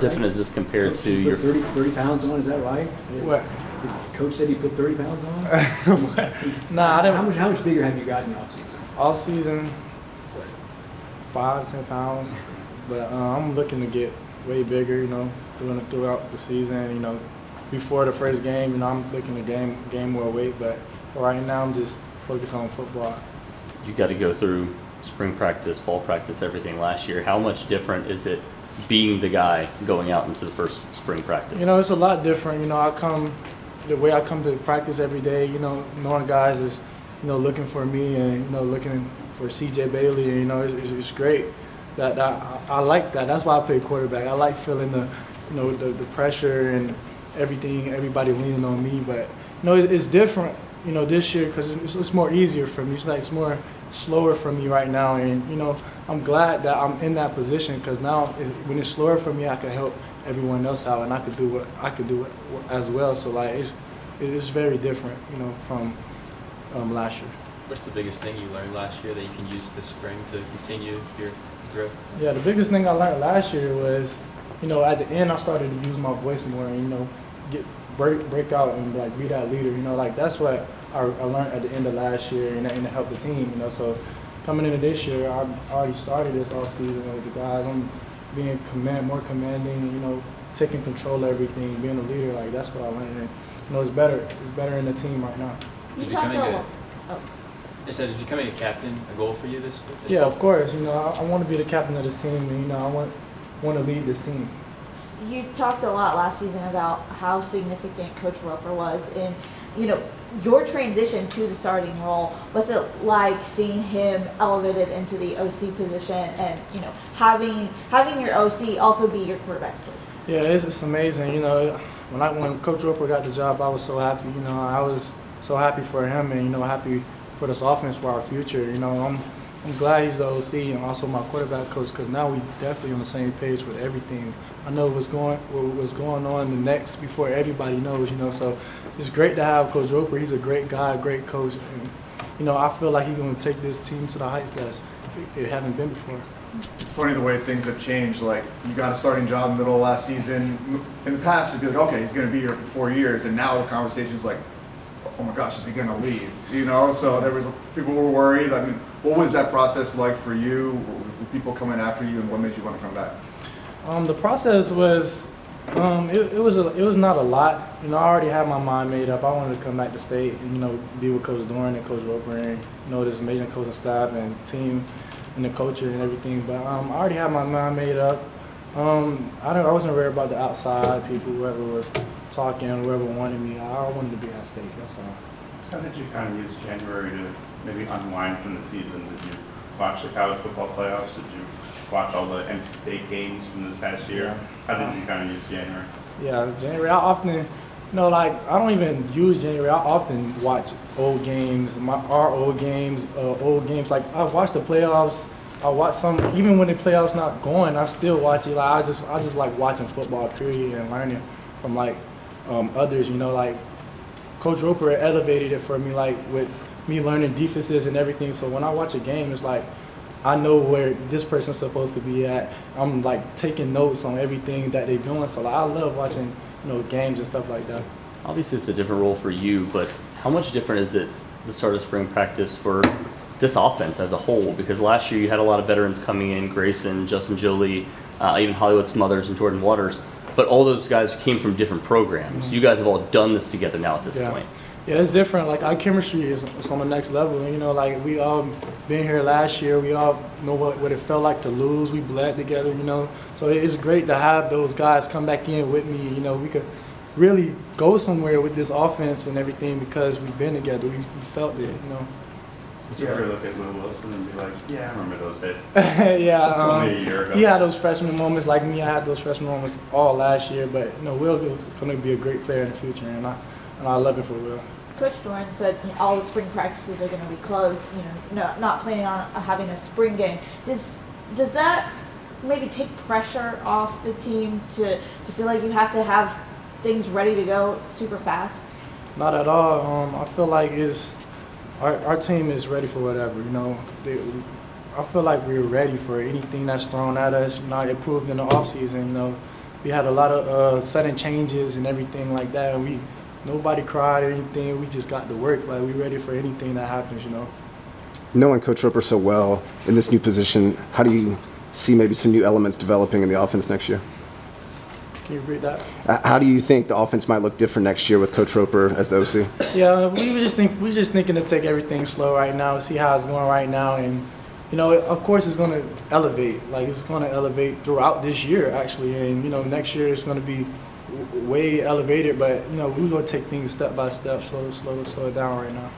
different is this compared to your 30 pounds on? Is that right? What? The coach said he put 30 pounds on. Nah, I didn't. How much bigger have you gotten off season? All season, 5-10 pounds, but I'm looking to get way bigger. You know, throughout the season. You know, before the first game, you know, I'm looking to gain more weight. But for right now, I'm just focused on football. You got to go through spring practice, fall practice, everything last year. How much different is it being the guy going out into the first spring practice? You know, it's a lot different. You know, the way I come to practice every day, you know, knowing guys is, you know, looking for me and, you know, looking for CJ Bailey, and, you know, it's great. That I like that. That's why I play quarterback. I like feeling the, you know, the pressure and everything, everybody leaning on me. But, you know, it's different, you know, this year because it's more easier for me. It's more slower for me right now, and, you know, I'm glad that I'm in that position because now when it's slower for me, I can help everyone else out, and I could do what I could do as well. So like it's very different, you know, from last year. What's the biggest thing you learned last year that you can use this spring to continue your growth? Yeah, the biggest thing I learned last year was, you know, at the end I started to use my voice more and, you know, break out and like be that leader. You know, like that's what I learned at the end of last year, and it helped the team. You know, so coming into this year, I already started this all season with the guys. I'm being more commanding. You know, taking control of everything, being a leader. Like that's what I learned. And, you know, it's better in the team right now. You talked a lot. I said, is becoming a captain a goal for you this Yeah, of course. You know, I want to be the captain of this team, and, you know, I want to lead this team. You talked a lot last season about how significant Coach Roper was in, you know, your transition to the starting role. What's it like seeing him elevated into the OC position, and, you know, having your OC also be your quarterback's coach? Yeah, it's amazing. You know, when Coach Roper got the job, I was so happy. You know, I was so happy for him, and, you know, happy for this offense, for our future. You know, I'm glad he's the OC and also my quarterback coach, because now we definitely on the same page with everything. I know what's going on the next before everybody knows. You know, so it's great to have Coach Roper. He's a great guy, great coach, and, you know, I feel like he's going to take this team to the heights that it haven't been before. It's funny the way things have changed. Like, you got a starting job in the middle of last season. In the past, it'd be like, okay, he's going to be here for 4 years, and now the conversation's like, oh my gosh, is he going to leave? You know, so people were worried. I mean, what was that process like for you? Were people coming after you, and what made you want to come back? The process was, it was not a lot. You know, I already had my mind made up. I wanted to come back to state and, you know, be with Coach Doran and Coach Roper and, you know, this amazing coaching staff and team and the culture and everything. But I already had my mind made up. I wasn't worried about the outside people, whoever was talking, whoever wanted me. I wanted to be at state. That's all. How did you kind of use January to maybe unwind from the season? Did you watch the college football playoffs? Did you watch all the NC State games from this past year? Yeah. How did you kind of use January? Yeah, January. I often, you know, like I don't even use January. I often watch old games, our old games. Like I watch the playoffs. I watch some, even when the playoffs not going, I still watch it. Like I just like watching football, period, and learning from like others. You know, like Coach Roper elevated it for me, like with me learning defenses and everything. So when I watch a game, it's like I know where this person's supposed to be at. I'm like taking notes on everything that they're doing. So like, I love watching, you know, games and stuff like that. Obviously, it's a different role for you, but how much different is it the start of spring practice for this offense as a whole? Because last year you had a lot of veterans coming in, Grayson, Justin Jolie, even Hollywood Smothers and Jordan Waters, but all those guys came from different programs. Mm-hmm. You guys have all done this together now at this point. Yeah, it's different. Like our chemistry is on the next level. You know, like we all been here last year. We all know what it felt like to lose. We bled together. You know, so it's great to have those guys come back in with me. You know, we could really go somewhere with this offense and everything because we've been together. We felt it. You know. Did you ever look at Will Wilson and be like, yeah, I remember those days? Yeah. Only a year ago. He had those freshman moments like me. I had those freshman moments all last year. But, you know, Will is going to be a great player in the future, and I love it for Will. Coach Doran said all the spring practices are going to be closed. You know, not planning on having a spring game. Does that maybe take pressure off the team to feel like you have to have things ready to go super fast? Not at all. I feel like our team is ready for whatever. You know, I feel like we're ready for anything that's thrown at us. You know, it proved in the offseason. You know, we had a lot of sudden changes and everything like that. And nobody cried or anything. We just got to work. Like, we ready for anything that happens, you know. Knowing Coach Roper so well in this new position, how do you see maybe some new elements developing in the offense next year? Can you repeat that? How do you think the offense might look different next year with Coach Roper as the OC? Yeah, we were just thinking to take everything slow right now, see how it's going right now, and you know, of course, it's going to elevate. Like, it's going to elevate throughout this year, actually, and you know, next year it's going to be way elevated. But you know, we're going to take things step by step, slow it down right now.